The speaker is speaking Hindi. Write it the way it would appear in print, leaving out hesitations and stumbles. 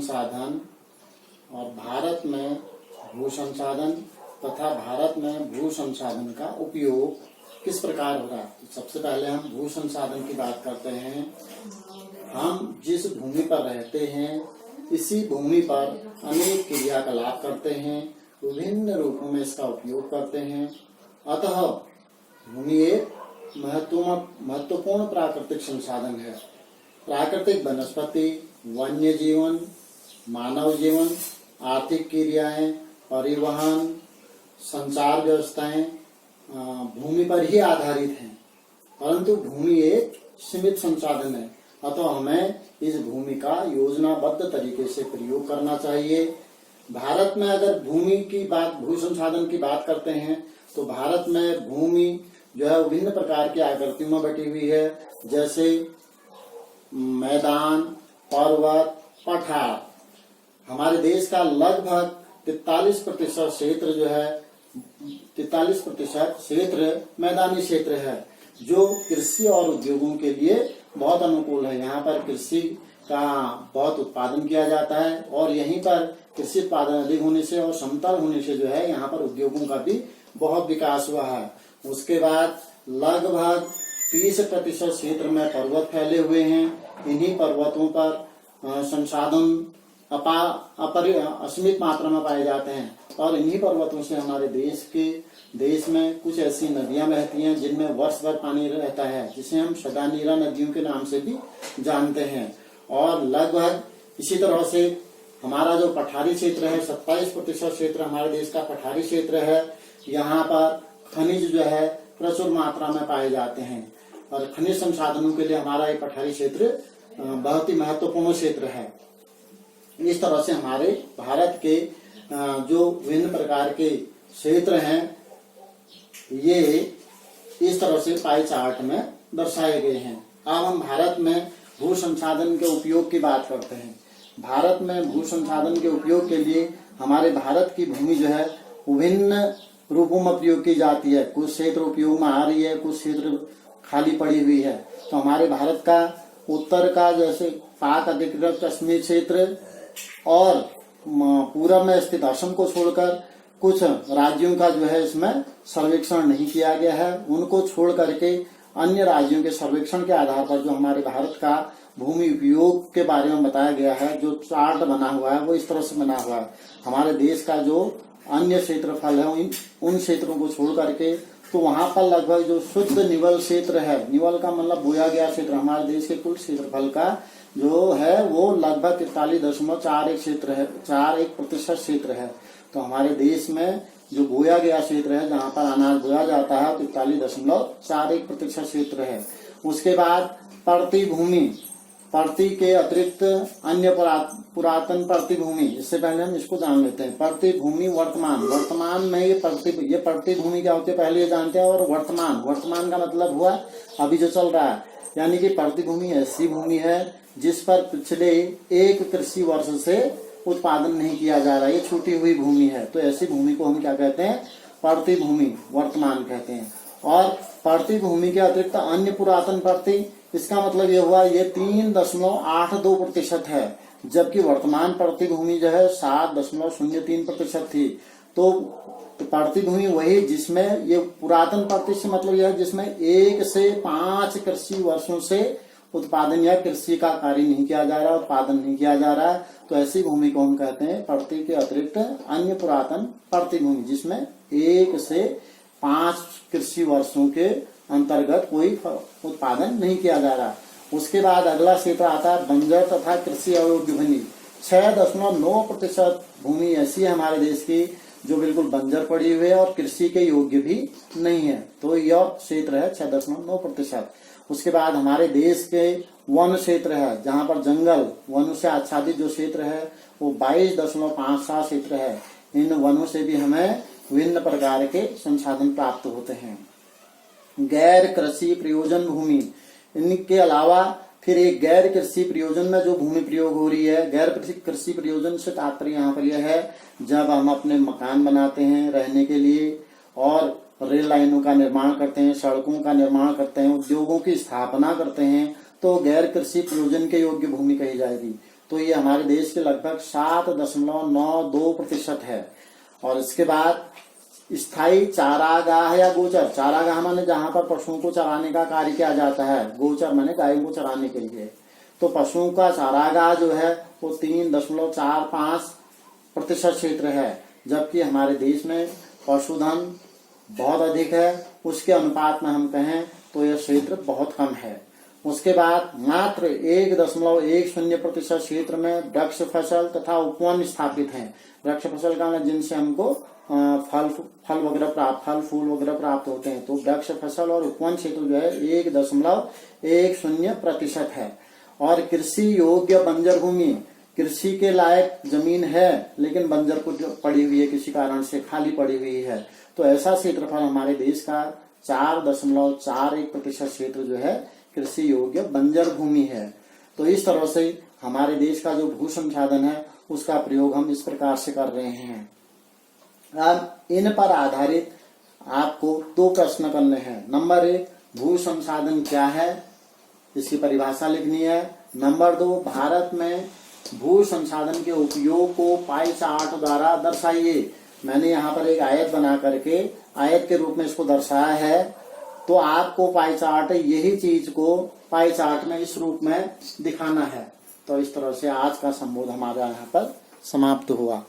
संसाधन और भारत में भू संसाधन तथा भारत में भू संसाधन का उपयोग किस प्रकार हो रहा है। सबसे पहले हम भू संसाधन की बात करते हैं। हम जिस भूमि पर रहते हैं इसी भूमि पर अनेक क्रियाकलाप करते हैं, विभिन्न रूपों में इसका उपयोग करते हैं। अतः भूमि एक महत्वपूर्ण प्राकृतिक संसाधन है। प्राकृतिक वनस्पति, वन्य जीवन, मानव जीवन, आर्थिक क्रियाएं, परिवहन, संचार व्यवस्थाएं भूमि पर ही आधारित हैं। परंतु भूमि एक सीमित संसाधन है, अतः हमें इस भूमि का योजनाबद्ध तरीके से प्रयोग करना चाहिए। भारत में अगर भू संसाधन की बात करते हैं तो भारत में भूमि जो है विभिन्न प्रकार की आकृतियों में बटी हुई है, जैसे मैदान, पर्वत, पठार। हमारे देश का लगभग 43% क्षेत्र जो है 43% क्षेत्र मैदानी क्षेत्र है, जो कृषि और उद्योगों के लिए बहुत अनुकूल है। यहाँ पर कृषि का बहुत उत्पादन किया जाता है और यहीं पर कृषि उत्पादन अधिक होने से और समतल होने से जो है यहाँ पर उद्योगों का भी बहुत विकास हुआ है। उसके बाद लगभग 30% क्षेत्र में पर्वत फैले हुए हैं। इन्हीं पर्वतों पर संसाधन असीमित मात्रा में पाए जाते हैं और इन्हीं पर्वतों से हमारे देश में कुछ ऐसी नदियां बहती हैं जिनमें वर्ष भर पानी रहता है, जिसे हम सदानीरा नदियों के नाम से भी जानते हैं। और लगभग इसी तरह से हमारा जो पठारी क्षेत्र है, 27% क्षेत्र हमारे देश का पठारी क्षेत्र है। यहाँ पर खनिज जो है प्रचुर मात्रा में पाए जाते हैं और खनिज संसाधनों के लिए हमारा ये पठारी क्षेत्र बहुत ही महत्वपूर्ण क्षेत्र है। इस तरह से हमारे भारत के जो विभिन्न प्रकार के क्षेत्र हैं ये इस तरह से पाई चार्ट में दर्शाए गए हैं। अब हम भारत में भू संसाधन के उपयोग की बात करते हैं। भारत में भू संसाधन के उपयोग के लिए हमारे भारत की भूमि जो है विभिन्न रूपों में प्रयोग की जाती है। कुछ क्षेत्र उपयोग में आ रही है, कुछ क्षेत्र खाली पड़ी हुई है। तो हमारे भारत का उत्तर का जैसे पाक अधिकृत कश्मीर क्षेत्र और पूर्व में स्थित असम को छोड़कर कुछ राज्यों का जो है इसमें सर्वेक्षण नहीं किया गया है। उनको छोड़ करके अन्य राज्यों के सर्वेक्षण के आधार पर जो हमारे भारत का भूमि उपयोग के बारे में बताया गया है, जो चार्ट बना हुआ है वो इस तरह से बना हुआ है। हमारे देश का जो अन्य क्षेत्रफल है उन क्षेत्रों को छोड़ करके तो वहां पर लगभग जो शुद्ध निवल क्षेत्र है, निवल का मतलब बोया गया क्षेत्र, हमारे देश के कुल क्षेत्रफल का जो है वो लगभग 43.41% क्षेत्र है। तो हमारे देश में जो बोया गया क्षेत्र है, जहाँ पर अनाज बोया जाता है, 43.41% क्षेत्र है। उसके बाद पड़ती भूमि, पड़ती के अतिरिक्त अन्य पुरातन पड़ती भूमि, इससे पहले हम इसको जान लेते हैं। पड़ती भूमि वर्तमान में ये पड़ती भूमि क्या होती है पहले ये जानते हैं। और वर्तमान का मतलब हुआ अभी जो चल रहा है, यानी कि पड़ती भूमि ऐसी भूमि है जिस पर पिछले एक कृषि वर्ष से उत्पादन नहीं किया जा रहा है, ये छूटी हुई भूमि है। तो ऐसी भूमि को हम क्या कहते हैं, पड़ती भूमि, वर्तमान कहते हैं। और पड़ती भूमि के अतिरिक्त अन्य पुरातन पड़ती, इसका मतलब ये हुआ ये 3.82% है, जबकि वर्तमान पड़ती भूमि जो है 7.03% थी। तो पड़ती भूमि वही जिसमें ये पुरातन पड़ती से मतलब यह जिसमें 1 से 5 कृषि वर्षों से उत्पादन या कृषि का कार्य नहीं किया जा रहा, उत्पादन नहीं किया जा रहा है। तो ऐसी भूमि को हम कहते हैं पड़ती के अतिरिक्त अन्य पुरातन पड़ती भूमि, जिसमें 1 से 5 कृषि वर्षों के अंतर्गत कोई उत्पादन नहीं किया जा रहा। उसके बाद अगला क्षेत्र आता है बंजर तथा कृषि अयोग्य भूमि। 6.9% भूमि ऐसी है हमारे देश की जो बिल्कुल बंजर पड़ी हुई है और कृषि के योग्य भी नहीं है। तो यह क्षेत्र है 6.9%। उसके बाद हमारे देश के वन क्षेत्र है, जहाँ पर जंगल वनों से आच्छादित जो क्षेत्र है वो 22.57 क्षेत्र है। इन वनों से भी हमें विभिन्न प्रकार के संसाधन प्राप्त होते हैं। गैर कृषि प्रयोजन भूमि, इनके अलावा फिर एक गैर कृषि प्रयोजन में जो भूमि प्रयोग हो रही है, गैर कृषि प्रयोजन से तात्पर्य यहाँ पर यह है जब हम अपने मकान बनाते हैं रहने के लिए और रेल लाइनों का निर्माण करते हैं, सड़कों का निर्माण करते हैं, उद्योगों की स्थापना करते हैं, तो गैर कृषि प्रयोजन के योग्य भूमि कही जाएगी। तो ये हमारे देश के लगभग 7.92% है। और इसके बाद स्थायी चारागाह या गोचर, चारागाह माने जहां पर पशुओं को चराने का कार्य किया जाता है, गोचर माने गायों को चराने के लिए। तो पशुओं का चारागाह जो है वो 3.45% क्षेत्र है, जबकि हमारे देश में पशुधन बहुत अधिक है। उसके अनुपात में हम कहें तो यह क्षेत्र बहुत कम है। उसके बाद मात्र 1.10% क्षेत्र में वृक्ष फसल तथा उपवन स्थापित हैं। वृक्ष फसल का जिनसे हमको फल फूल वगैरह प्राप्त होते हैं। तो वृक्ष फसल और उपवन क्षेत्र जो है 1.10% है। और कृषि योग्य बंजर भूमि, कृषि के लायक जमीन है लेकिन बंजर पड़ी हुई है, किसी कारण से खाली पड़ी हुई है, तो ऐसा क्षेत्रफल हमारे देश का 4.41% क्षेत्र जो है कृषि योग्य बंजर भूमि है। तो इस तरह से हमारे देश का जो भू संसाधन है उसका प्रयोग हम इस प्रकार से कर रहे हैं। अब इन पर आधारित आपको 2 प्रश्न करने हैं। नंबर 1, भू संसाधन क्या है, इसकी परिभाषा लिखनी है। नंबर 2, भारत में भू संसाधन के उपयोग को पाई चार्ट द्वारा दर्शाइए। मैंने यहाँ पर एक आयत बना करके आयत के रूप में इसको दर्शाया है। तो आपको पाई चार्ट यही चीज को पाई चार्ट में इस रूप में दिखाना है। तो इस तरह से आज का संबोधन हमारा यहाँ पर समाप्त हुआ।